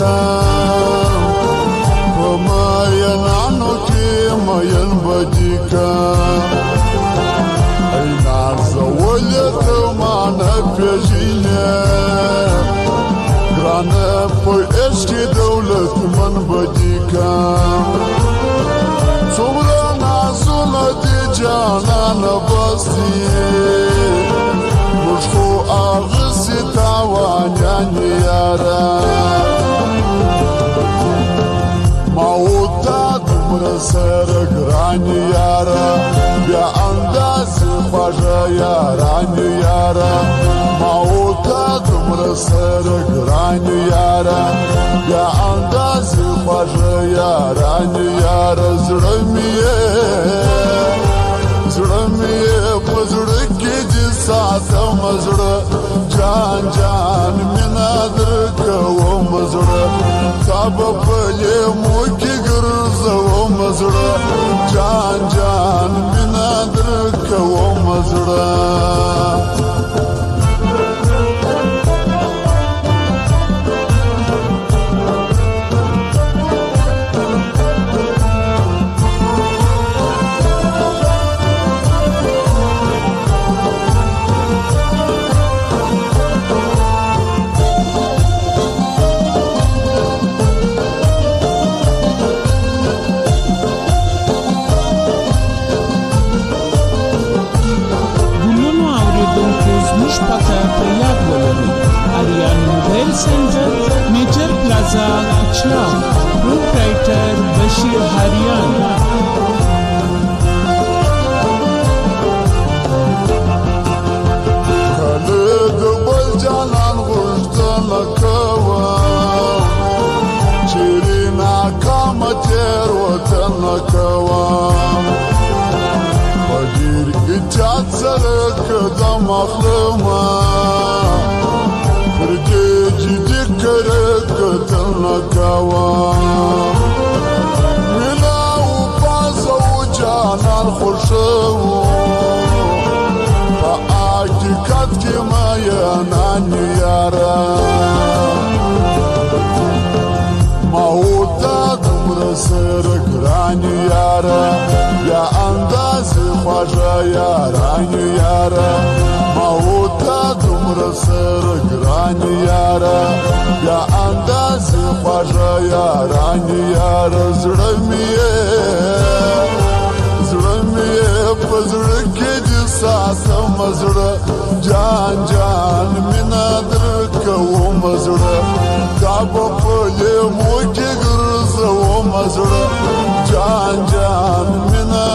بدیکم پماینانو کی مین بدیکم ای نازولیت مانه پیژینه گرانه په عشق دولت من بدیکم څومره نازونه دي جانان بستی موږ خو اغسې تاوانیان یاره ما وتا دومره سره ګران یاره بیا اندازې خوږه یاران یاره ما وتا دومره سره ګران یاره بیا اندازې خوږه یاران یاره زړه مې په زړه کې دې ساتم زړه جان جان مینه درکوم زړه تا به په لیمو کې ګرځوم زړه جان جان مینه درکوم زړه centre major plaza कचरा प्रोप्राइटर बशीर हरियान خالد بل جانان غشتن کوا چیری ناکام تیر وطن کوا بگیر ایجاد سرک دم اخلما مینا و پاسو جانان خوشو پا حقیقت کی ماینان یارا ماوتا دومره سره ګران یارا بیا اندازې خوږه یاران یارا ماوتا دومره سره ګران یارا بیا اندازې خوږه یاران یاره زړه مې په زړه کې دې ساتم زړه جان جان مینه درکوم زړه تا به په لیمو کې ګرځوم زړه جان جان مینه